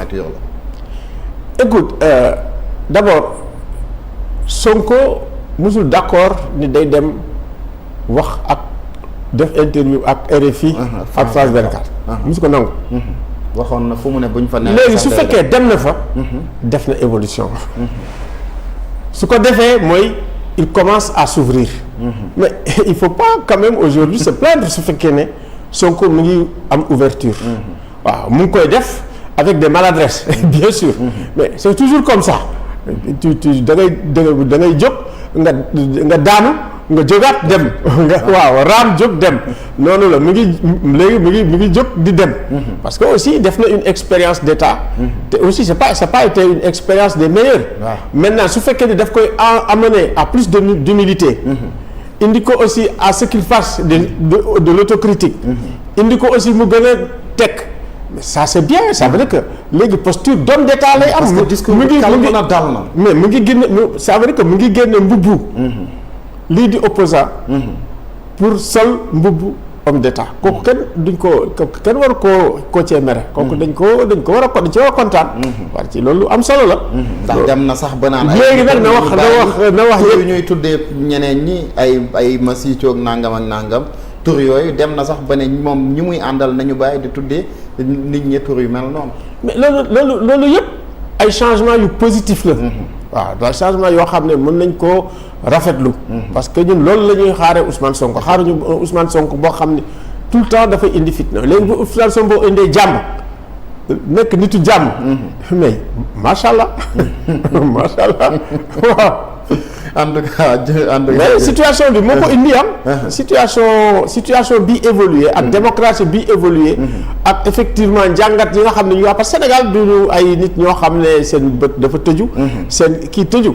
primature la. écoute d'abord Sonko musul d'accord ni day dem wax ak def interview ak RFI ak France 24 musu ko nangu waxoon na fu mu ne buñ fa nee léegi su fekkee dem na fa def na évolution su ko defee mooy il commence à s'ouvrir mais il faut pas quand même aujourd'hui se plaindre su fekkee ne Sonko mu ngi am ouverture waaw mu ngi koy def avec des maladresses bien sûr mais c'est toujours comme ça da ngay jóg nga daanu nga jógaat dem waaw raam jóg dem noonu la mu ngi léegi mu ngi jóg di dem parce que aussi def na une expérience d'état te aussi c'est pas été une expérience des meilleures maintenant su fekkee ni daf koy amener à plus d'humilité indi ko aussi à ce qu'il fasse de l'autocritique indi ko aussi mu gën a teg mais ça c'est bien ça veut dire que léegi posture d'homme d'état lay am. parce que discours bi na dal na mais mu ngi génne ça veut dire que mu ngi génne mbubbu lii di opposant pour sol mbubbu homme d'état kooku kenn waru koo cee mere kooku dañ ko war a dañ ci war a kontaan war ci loolu am solo la ndax dem na sax ba naan léegi nag na wax yooyu ñuy tuddee ñeneen ñi ay ma siicoog nangam ak nangam tur yooyu dem na sax ba ne moom ñi muy àndal nañu bàyyi di tuddee nit ñi tur yu mel noonu mais loolu yëpp ay changement yu positif la waaw da changement yoo xam ne mën nañ koo rafetlu parce que ñun loolu la ñuy xaaree Ousmane Sonko xaaruñu Ousmane Sonko boo xam ne tout le temps dafay indi fitna léegi bu Ousmane Sonko boo indee jàmm nekk nitu jàmm mais macha allah macha allah waaw en tout cas mais situation bi moo ko indi situation bi évolué ak démocratie bi évolué ak effectivement njàngat yi nga xam ne ñu wax parce que Sénégal duñu ay nit ñoo xam ne seen bët dafa tëju seen kii tëju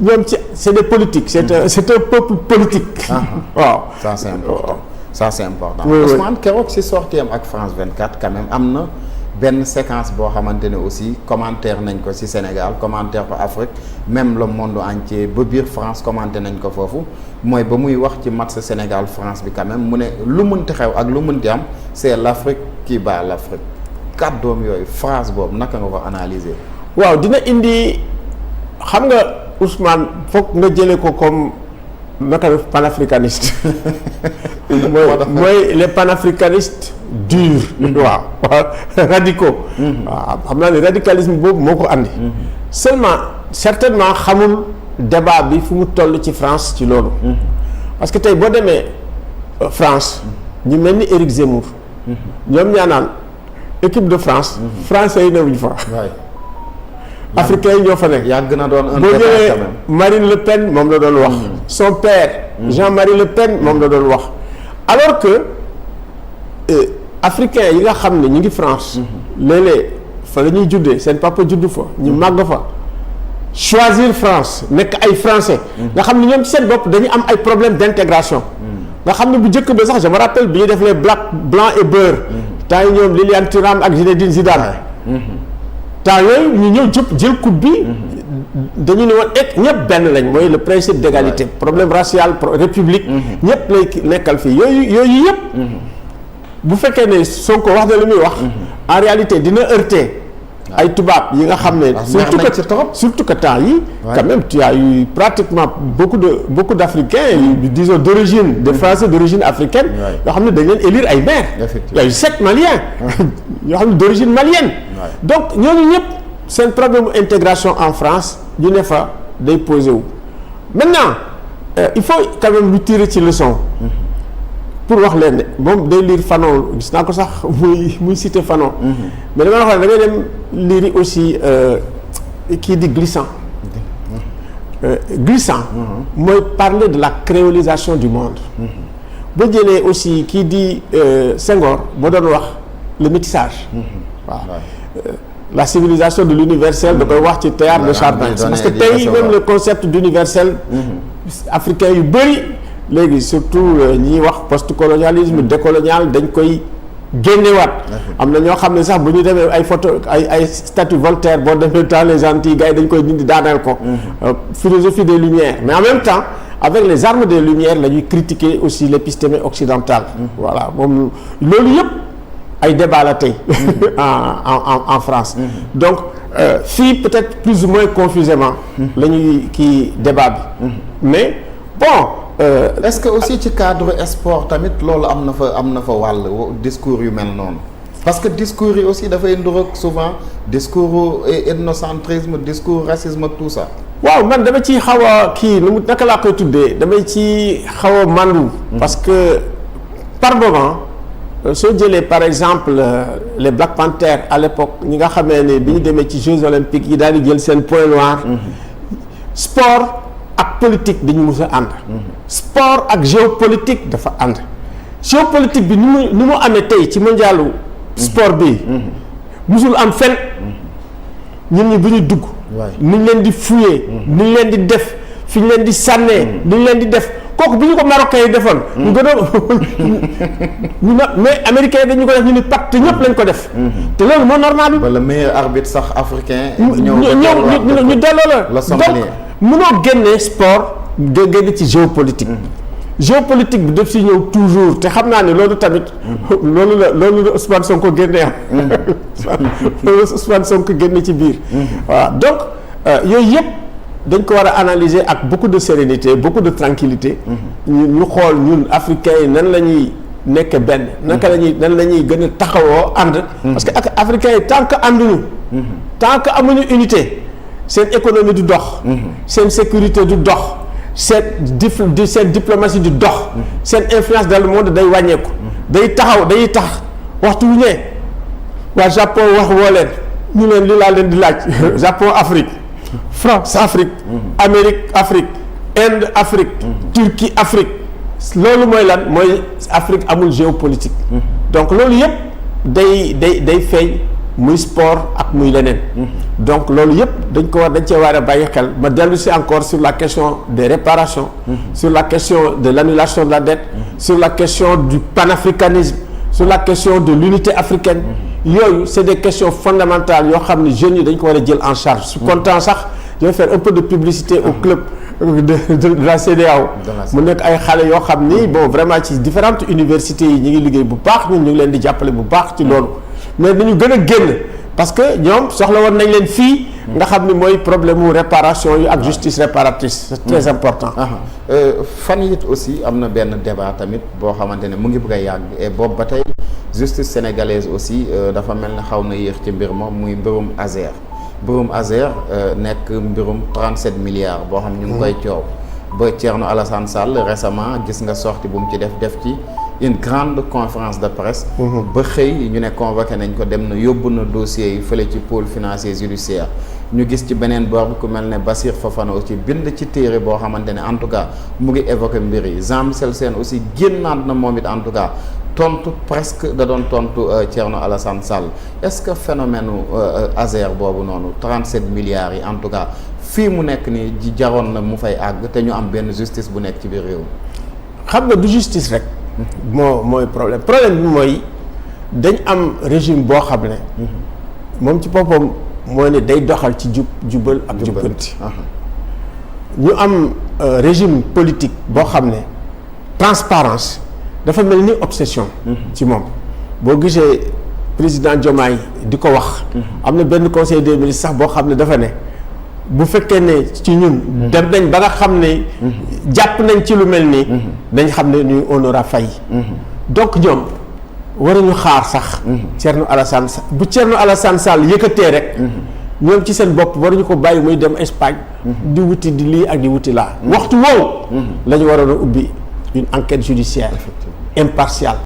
ñoom c'est des politiques c'est un peuple politique waaw ça c'est important Ousmane keroog si sortie am ak France 24 quand même am na benn séquence boo xamante ne aussi commentaire nañ ko ci Sénégal commentaire ko Afrique même le monde entier ba biir France commenté nañ ko foofu mooy ba muy wax ci match Sénégal France bi quand même mu ne lu mënti xew ak lu mënti am c'est l'Afrique qui bat l'Afrique kàddoom yooyu phrase boobu naka nga ko analyser waaw dina indi xam nga Ousmane foog nga jëlee ko comme naka def panafricaniste mooy les panafricanistes durs waaw radicaux waaw xam naa ne radicalisme boobu moo ko andi seulement certainement xamul débat bi fu mu toll ci France ci loolu parce que tey boo demee France ñu mel ni Éric Zemmour ñoom ñaanaan équipe de France français yi newuñu fa africains yi ñoo fa nekk yàgg na doon un boo ñëwee Marine Le Pen moom la doon wax son père Jean-Marie Le Pen moom la doon wax alors que africains yi nga xam ne ñu ngi France léeg-léeg fa la ñuy juddee seen papa juddu fa ñu màgg fa choisir France nekk ay français nga xam ne ñoom ci seen bopp dañu am ay problème d'intégration nga xam ne bu njëkk ba sax je me rappelle bi ñu def les blanc et beurre temps yi ñoom Liliane Thuram ak Zinedine Zidane temps yooyu ñu ñëw jël coupe bi dañu ne woon ñëpp benn lañ mooy le principe d'égalité problème racial république ñëpp lay nekkal fii yooyu yëpp bu fekkee ne Sonko wax na li muy wax en réalité dina heurter ay tubaab yi nga xam ne surtout que temps yi quand même tu as eu pratiquement beaucoup d'Africains disons d'origine des Français d'origine africaine yoo xam ne dañ leen élire ay maires il y a eu 7 Maliens yoo xam ne d'origine malienne donc ñooñu ñëpp seen problème intégration en France ñu ne fa day posé wu maintenant il faut quand même lu tirer ci leçon pour wax leen ne moom day lire Fanon gis naa ko sax muy citer Fanon mais dama wax ne da ngay dem lire aussi kii di Glissant Glissant mooy parler de la créolisation du monde ba jëlee aussi kii di Senghor boo doon wax le métissage waaw la civilisation de l'universel da koy wax ci théâtre de Chardin parce que tey même le concept d'universel africain yu bëri léegi surtout ñiy wax post-colonialisme décolonial dañ koy génnewaat am na ñoo xam ne sax bu ñu demee ay photo ay statue Voltaire boo demee dans les Antilles gars yi dañ koy dindi daaneel ko philosophie des Lumières mais en même temps avec les armes des Lumières la ñuy critiquer aussi l'épistémée occidentale voilà moom loolu yëpp ay débat la tey en France. Donc fii peut-être plus ou moins confusément la ñuy kii débat bi. Mais bon. Est-ce que aussi ci cadre sport tamit loolu am na fa wàll discours yu mel noonu parce que discours yi aussi dafay nduroog souvent discours ethnocentrisme discours racisme ak tout ça. waaw man dama ci xaw a kii nu mu naka laa koy tuddee damay ci xaw a mandu parce que par moment soo jëlee par exemple les Black Panthers à l'époque ñi nga xamee ne bi ñu demee ci Jeux olympiques yi daal di jël seen point noir. Sport ak politique dañu mus a ànd. Sport ak géopolitique dafa ànd. Géopolitique bi ni mu amee tey ci mondialu sport bi musul am fen ñun ñi bu ñu dugg. ni ñu leen di fuyee. ni ñu leen di def fi ñu leen di sànnee. ni ñu leen di def kooku bu ñu ko marocains yi defoon. ñu gën a ñu mais américains yi dañu ko def ñu ni pat te ñëpp lañ ko def. te loolu moo normal. wala meilleur arbitre sax africain. ñu delloo la donc mënoo génne sport nga génne ci géopolitique. Géopolitique bi daf si ñëw toujours te xam naa ne loolu tamit. loolu la Ousmane Sonko génne Ousmane Sonko génne ci biir. waaw donc yooyu yëpp dañ ko war a analyser ak beaucoup de sérénité beaucoup de tranquillité ñu xool ñun africains yi nan la ñuy nekk benn. nan la ñuy gën a taxawoo ànd. parce que ak africains yi tant que ànduñu. tant que amuñu unité. seen économie du dox. seen sécurité du dox. seen diplomatie du dox. seen influence dans le monde day wàññeeku. day tax waxtu wu ne waa Japon wax woo leen ñu leen li laa leen di laaj. Japon Afrique. France Afrique. Amérique Afrique. Inde Afrique. Turquie Afrique. loolu mooy lan mooy Afrique amul géopolitique. donc loolu yëpp day feeñ. muy sport ak muy leneen. donc loolu yëpp dañ cee war a bàyyi xel ma dellu si encore sur la question des réparations. sur la question de l'annulation de la dette. sur la question du panafricanisme. sur la question de l'unité africaine. yooyu c'est des questions fondamentales yoo xam ne jeunes yi dañ ko war a jël en charge. su content sax je vais faire un peu de publicité au club de la CEDEAO. mu nekk ay xale yoo xam ni bon vraiment ci différentes universités yi ñu ngi liggéey bu baax ñun ñu ngi leen di jàppale bu baax ci loolu. mais dañu gën a génn parce que ñoom soxla woon nañ leen fii nga xam ni mooy problème mu réparation yi ak justice réparatrice c'est très important. fan yit aussi am na benn débat tamit boo xamante ne mu ngi bëgg a yàgg et boobu ba tey justice sénégalaise aussi dafa mel ne xaw na yéex ci mbir moom muy mbirum Azer nekk mbirum 37 milliards boo xam ñu ngi koy coow ba Thierno Alassane Sall récemment gis nga sortie bu mu ci def ci une grande conférence de presse. ba xëy ñu ne convoqué nañ ko dem na yóbbu na dossier yi fële ci pôle financier judiciaire ñu gis ci beneen boor bi ku mel ne Bassir Fofana aussi bind ci téere boo xamante ne en tout cas mu ngi évoqué mbir yi Jean-Michel Sène aussi génnaat na moom it en tout cas tontu presque da doon tontu Thierno Alassane Sall est-ce que phénomène Azer boobu noonu 37 milliards yi en tout cas fii mu nekk nii ji jaroon na mu fay àgg te ñu am benn justice bu nekk ci biir réew mi. xam nga du justice rek. mooy problème bi mooy dañ am régime boo xam ne. moom ci boppam mooy ne day doxal ci jubal ak jubbanti. ñu am régime politique boo xam ne transparence dafa mel ni obsession. ci moom boo gisee président Diomaye di ko wax. am na benn conseil des ministres sax boo xam ne dafa ne bu fekkee ne ci ñun. dem nañ ba nga xam ne. jàpp nañ ci lu mel nii. dañ xam ne ñu on aura failli. donc ñoom waruñu xaar sax. Thierno Alassane Sall yëkkatee rek. ñoom ci seen bopp waruñu ko bàyyi muy dem Espagne. di wuti di lii ak di wuti laa. waxtu woowu. la ñu waroon a ubbi une enquête judiciaire impartiale.